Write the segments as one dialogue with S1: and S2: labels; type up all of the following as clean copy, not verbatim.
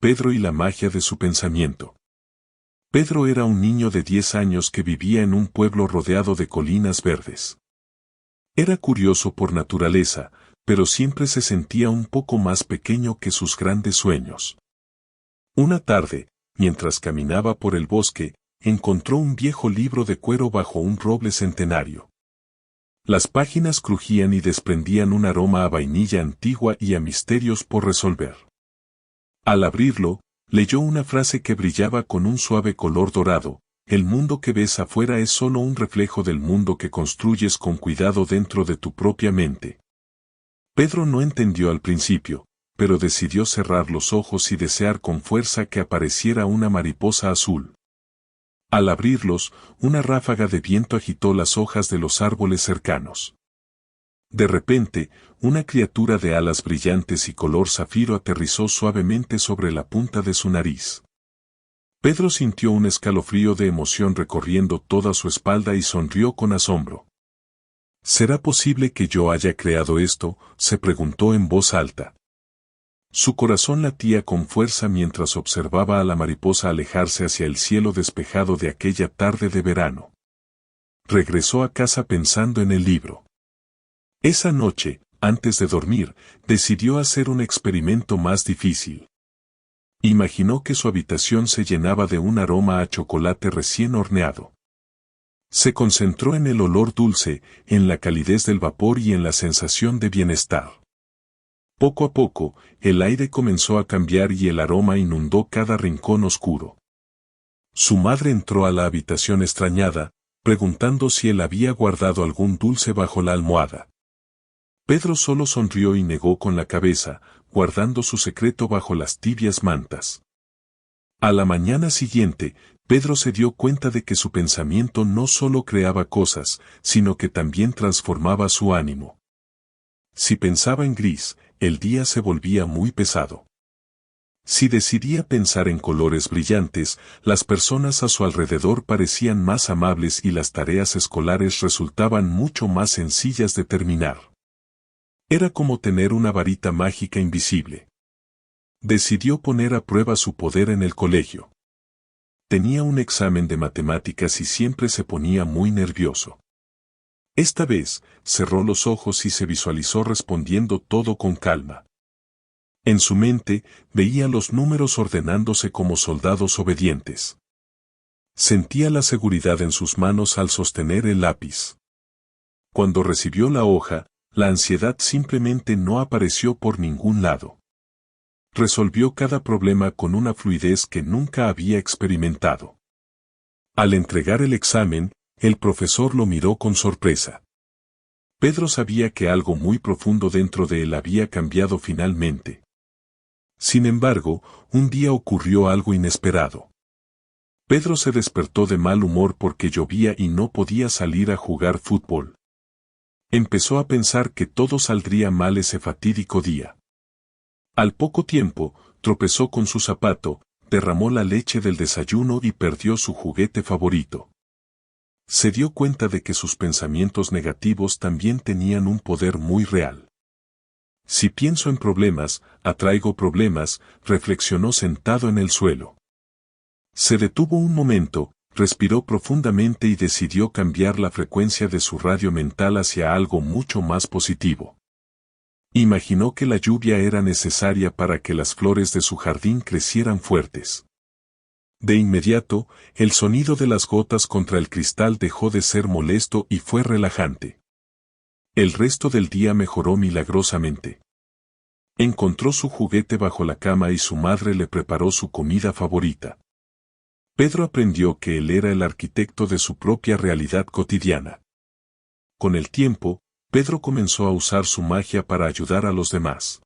S1: Pedro y la magia de su pensamiento. Pedro era un niño de 10 años que vivía en un pueblo rodeado de colinas verdes. Era curioso por naturaleza, pero siempre se sentía un poco más pequeño que sus grandes sueños. Una tarde, mientras caminaba por el bosque, encontró un viejo libro de cuero bajo un roble centenario. Las páginas crujían y desprendían un aroma a vainilla antigua y a misterios por resolver. Al abrirlo, leyó una frase que brillaba con un suave color dorado: el mundo que ves afuera es solo un reflejo del mundo que construyes con cuidado dentro de tu propia mente. Pedro no entendió al principio, pero decidió cerrar los ojos y desear con fuerza que apareciera una mariposa azul. Al abrirlos, una ráfaga de viento agitó las hojas de los árboles cercanos. De repente, una criatura de alas brillantes y color zafiro aterrizó suavemente sobre la punta de su nariz. Pedro sintió un escalofrío de emoción recorriendo toda su espalda y sonrió con asombro. ¿Será posible que yo haya creado esto?, se preguntó en voz alta. Su corazón latía con fuerza mientras observaba a la mariposa alejarse hacia el cielo despejado de aquella tarde de verano. Regresó a casa pensando en el libro. Esa noche, antes de dormir, decidió hacer un experimento más difícil. Imaginó que su habitación se llenaba de un aroma a chocolate recién horneado. Se concentró en el olor dulce, en la calidez del vapor y en la sensación de bienestar. Poco a poco, el aire comenzó a cambiar y el aroma inundó cada rincón oscuro. Su madre entró a la habitación extrañada, preguntando si él había guardado algún dulce bajo la almohada. Pedro solo sonrió y negó con la cabeza, guardando su secreto bajo las tibias mantas. A la mañana siguiente, Pedro se dio cuenta de que su pensamiento no solo creaba cosas, sino que también transformaba su ánimo. Si pensaba en gris, el día se volvía muy pesado. Si decidía pensar en colores brillantes, las personas a su alrededor parecían más amables y las tareas escolares resultaban mucho más sencillas de terminar. Era como tener una varita mágica invisible. Decidió poner a prueba su poder en el colegio. Tenía un examen de matemáticas y siempre se ponía muy nervioso. Esta vez, cerró los ojos y se visualizó respondiendo todo con calma. En su mente, veía los números ordenándose como soldados obedientes. Sentía la seguridad en sus manos al sostener el lápiz. Cuando recibió la hoja, la ansiedad simplemente no apareció por ningún lado. Resolvió cada problema con una fluidez que nunca había experimentado. Al entregar el examen, el profesor lo miró con sorpresa. Pedro sabía que algo muy profundo dentro de él había cambiado finalmente. Sin embargo, un día ocurrió algo inesperado. Pedro se despertó de mal humor porque llovía y no podía salir a jugar fútbol. Empezó a pensar que todo saldría mal ese fatídico día. Al poco tiempo, tropezó con su zapato, derramó la leche del desayuno y perdió su juguete favorito. Se dio cuenta de que sus pensamientos negativos también tenían un poder muy real. Si pienso en problemas, atraigo problemas, reflexionó sentado en el suelo. Se detuvo un momento, respiró profundamente y decidió cambiar la frecuencia de su radio mental hacia algo mucho más positivo. Imaginó que la lluvia era necesaria para que las flores de su jardín crecieran fuertes. De inmediato, el sonido de las gotas contra el cristal dejó de ser molesto y fue relajante. El resto del día mejoró milagrosamente. Encontró su juguete bajo la cama y su madre le preparó su comida favorita. Pedro aprendió que él era el arquitecto de su propia realidad cotidiana. Con el tiempo, Pedro comenzó a usar su magia para ayudar a los demás.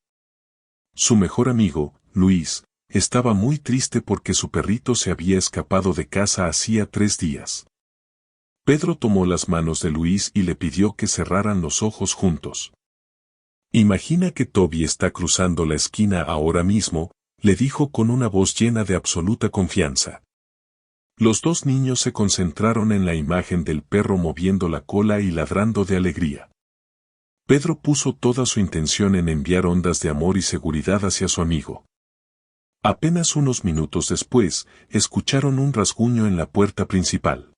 S1: Su mejor amigo, Luis, estaba muy triste porque su perrito se había escapado de casa hacía 3 días. Pedro tomó las manos de Luis y le pidió que cerraran los ojos juntos. Imagina que Toby está cruzando la esquina ahora mismo, le dijo con una voz llena de absoluta confianza. Los dos niños se concentraron en la imagen del perro moviendo la cola y ladrando de alegría. Pedro puso toda su intención en enviar ondas de amor y seguridad hacia su amigo. Apenas unos minutos después, escucharon un rasguño en la puerta principal.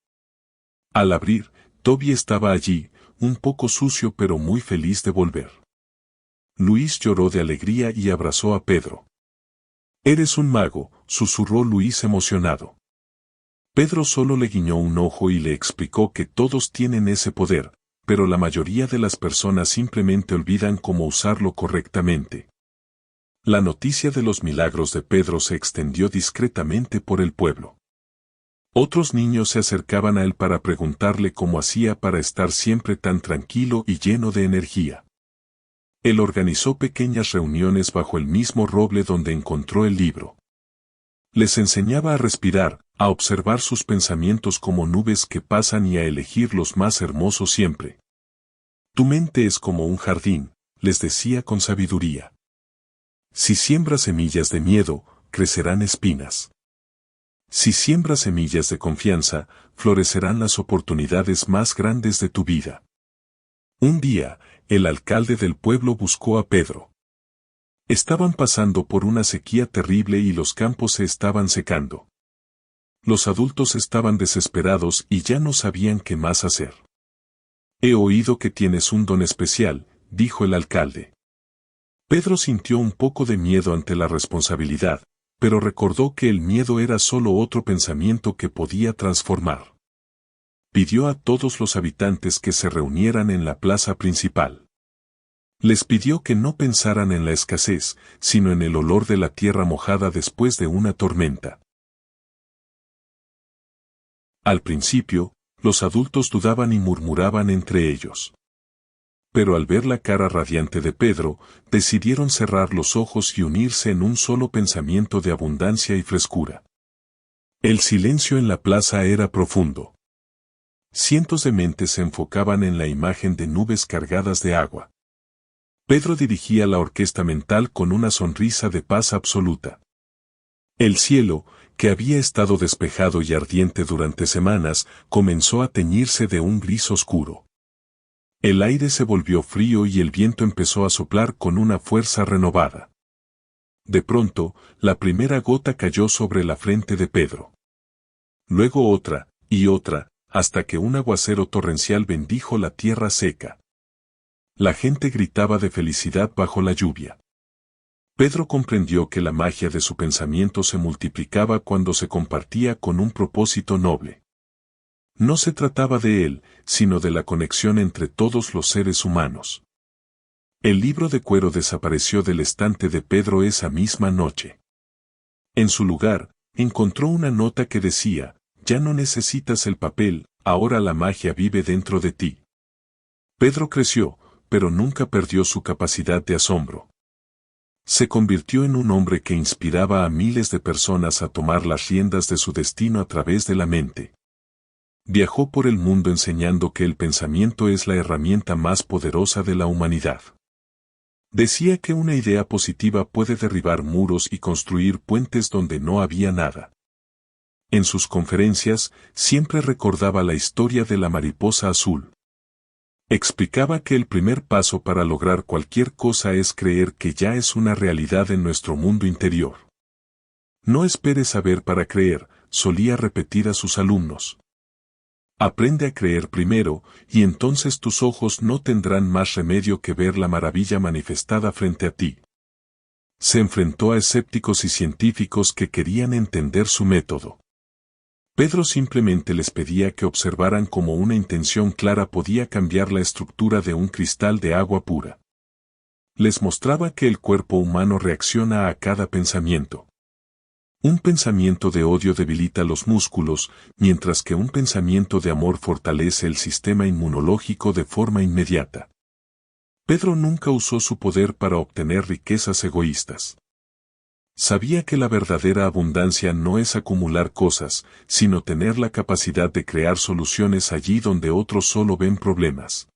S1: Al abrir, Toby estaba allí, un poco sucio pero muy feliz de volver. Luis lloró de alegría y abrazó a Pedro. «Eres un mago», susurró Luis emocionado. Pedro solo le guiñó un ojo y le explicó que todos tienen ese poder, pero la mayoría de las personas simplemente olvidan cómo usarlo correctamente. La noticia de los milagros de Pedro se extendió discretamente por el pueblo. Otros niños se acercaban a él para preguntarle cómo hacía para estar siempre tan tranquilo y lleno de energía. Él organizó pequeñas reuniones bajo el mismo roble donde encontró el libro. Les enseñaba a respirar, a observar sus pensamientos como nubes que pasan y a elegir los más hermosos siempre. Tu mente es como un jardín, les decía con sabiduría. Si siembras semillas de miedo, crecerán espinas. Si siembras semillas de confianza, florecerán las oportunidades más grandes de tu vida. Un día, el alcalde del pueblo buscó a Pedro. Estaban pasando por una sequía terrible y los campos se estaban secando. Los adultos estaban desesperados y ya no sabían qué más hacer. He oído que tienes un don especial, dijo el alcalde. Pedro sintió un poco de miedo ante la responsabilidad, pero recordó que el miedo era solo otro pensamiento que podía transformar. Pidió a todos los habitantes que se reunieran en la plaza principal. Les pidió que no pensaran en la escasez, sino en el olor de la tierra mojada después de una tormenta. Al principio, los adultos dudaban y murmuraban entre ellos. Pero al ver la cara radiante de Pedro, decidieron cerrar los ojos y unirse en un solo pensamiento de abundancia y frescura. El silencio en la plaza era profundo. Cientos de mentes se enfocaban en la imagen de nubes cargadas de agua. Pedro dirigía la orquesta mental con una sonrisa de paz absoluta. El cielo, que había estado despejado y ardiente durante semanas, comenzó a teñirse de un gris oscuro. El aire se volvió frío y el viento empezó a soplar con una fuerza renovada. De pronto, la primera gota cayó sobre la frente de Pedro. Luego otra, y otra, hasta que un aguacero torrencial bendijo la tierra seca. La gente gritaba de felicidad bajo la lluvia. Pedro comprendió que la magia de su pensamiento se multiplicaba cuando se compartía con un propósito noble. No se trataba de él, sino de la conexión entre todos los seres humanos. El libro de cuero desapareció del estante de Pedro esa misma noche. En su lugar, encontró una nota que decía, «Ya no necesitas el papel, ahora la magia vive dentro de ti». Pedro creció, pero nunca perdió su capacidad de asombro. Se convirtió en un hombre que inspiraba a miles de personas a tomar las riendas de su destino a través de la mente. Viajó por el mundo enseñando que el pensamiento es la herramienta más poderosa de la humanidad. Decía que una idea positiva puede derribar muros y construir puentes donde no había nada. En sus conferencias, siempre recordaba la historia de la mariposa azul. Explicaba que el primer paso para lograr cualquier cosa es creer que ya es una realidad en nuestro mundo interior. No esperes saber para creer, solía repetir a sus alumnos. Aprende a creer primero, y entonces tus ojos no tendrán más remedio que ver la maravilla manifestada frente a ti. Se enfrentó a escépticos y científicos que querían entender su método. Pedro simplemente les pedía que observaran cómo una intención clara podía cambiar la estructura de un cristal de agua pura. Les mostraba que el cuerpo humano reacciona a cada pensamiento. Un pensamiento de odio debilita los músculos, mientras que un pensamiento de amor fortalece el sistema inmunológico de forma inmediata. Pedro nunca usó su poder para obtener riquezas egoístas. Sabía que la verdadera abundancia no es acumular cosas, sino tener la capacidad de crear soluciones allí donde otros solo ven problemas.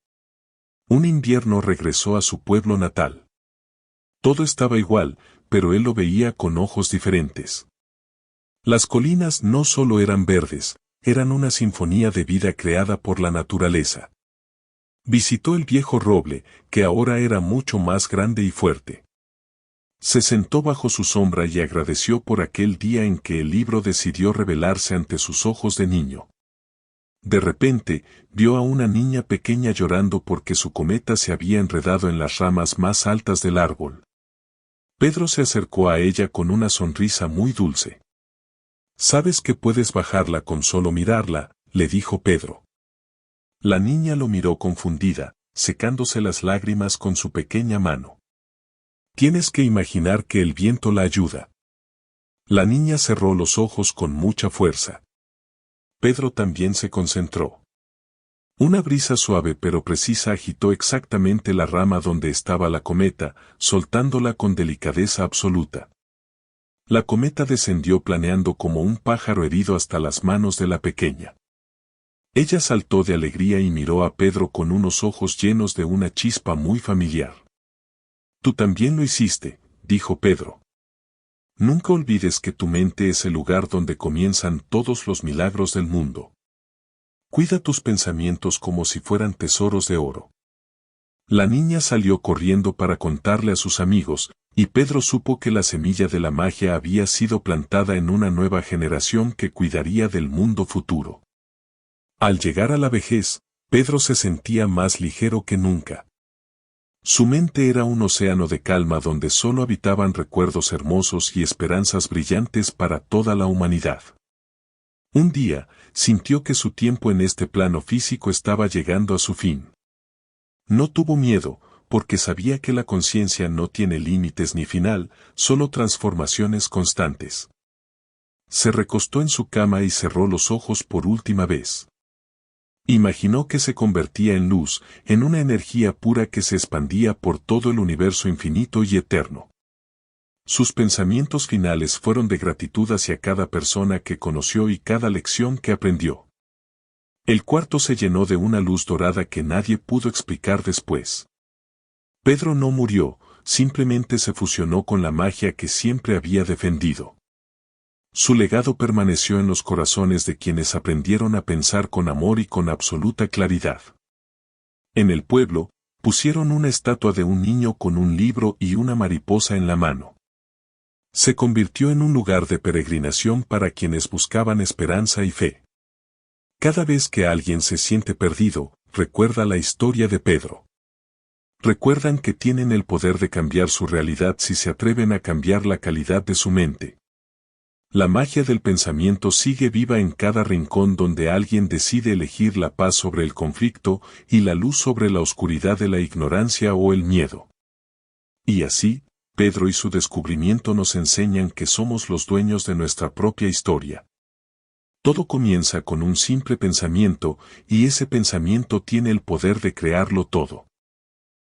S1: Un invierno regresó a su pueblo natal. Todo estaba igual, pero él lo veía con ojos diferentes. Las colinas no solo eran verdes, eran una sinfonía de vida creada por la naturaleza. Visitó el viejo roble, que ahora era mucho más grande y fuerte. Se sentó bajo su sombra y agradeció por aquel día en que el libro decidió revelarse ante sus ojos de niño. De repente, vio a una niña pequeña llorando porque su cometa se había enredado en las ramas más altas del árbol. Pedro se acercó a ella con una sonrisa muy dulce. «Sabes que puedes bajarla con solo mirarla», le dijo Pedro. La niña lo miró confundida, secándose las lágrimas con su pequeña mano. «Tienes que imaginar que el viento la ayuda». La niña cerró los ojos con mucha fuerza. Pedro también se concentró. Una brisa suave pero precisa agitó exactamente la rama donde estaba la cometa, soltándola con delicadeza absoluta. La cometa descendió planeando como un pájaro herido hasta las manos de la pequeña. Ella saltó de alegría y miró a Pedro con unos ojos llenos de una chispa muy familiar. «Tú también lo hiciste», dijo Pedro. «Nunca olvides que tu mente es el lugar donde comienzan todos los milagros del mundo. Cuida tus pensamientos como si fueran tesoros de oro». La niña salió corriendo para contarle a sus amigos, y Pedro supo que la semilla de la magia había sido plantada en una nueva generación que cuidaría del mundo futuro. Al llegar a la vejez, Pedro se sentía más ligero que nunca. Su mente era un océano de calma donde solo habitaban recuerdos hermosos y esperanzas brillantes para toda la humanidad. Un día, sintió que su tiempo en este plano físico estaba llegando a su fin. No tuvo miedo, porque sabía que la conciencia no tiene límites ni final, solo transformaciones constantes. Se recostó en su cama y cerró los ojos por última vez. Imaginó que se convertía en luz, en una energía pura que se expandía por todo el universo infinito y eterno. Sus pensamientos finales fueron de gratitud hacia cada persona que conoció y cada lección que aprendió. El cuarto se llenó de una luz dorada que nadie pudo explicar después. Pedro no murió, simplemente se fusionó con la magia que siempre había defendido. Su legado permaneció en los corazones de quienes aprendieron a pensar con amor y con absoluta claridad. En el pueblo, pusieron una estatua de un niño con un libro y una mariposa en la mano. Se convirtió en un lugar de peregrinación para quienes buscaban esperanza y fe. Cada vez que alguien se siente perdido, recuerda la historia de Pedro. Recuerdan que tienen el poder de cambiar su realidad si se atreven a cambiar la calidad de su mente. La magia del pensamiento sigue viva en cada rincón donde alguien decide elegir la paz sobre el conflicto y la luz sobre la oscuridad de la ignorancia o el miedo. Y así, Pedro y su descubrimiento nos enseñan que somos los dueños de nuestra propia historia. Todo comienza con un simple pensamiento, y ese pensamiento tiene el poder de crearlo todo.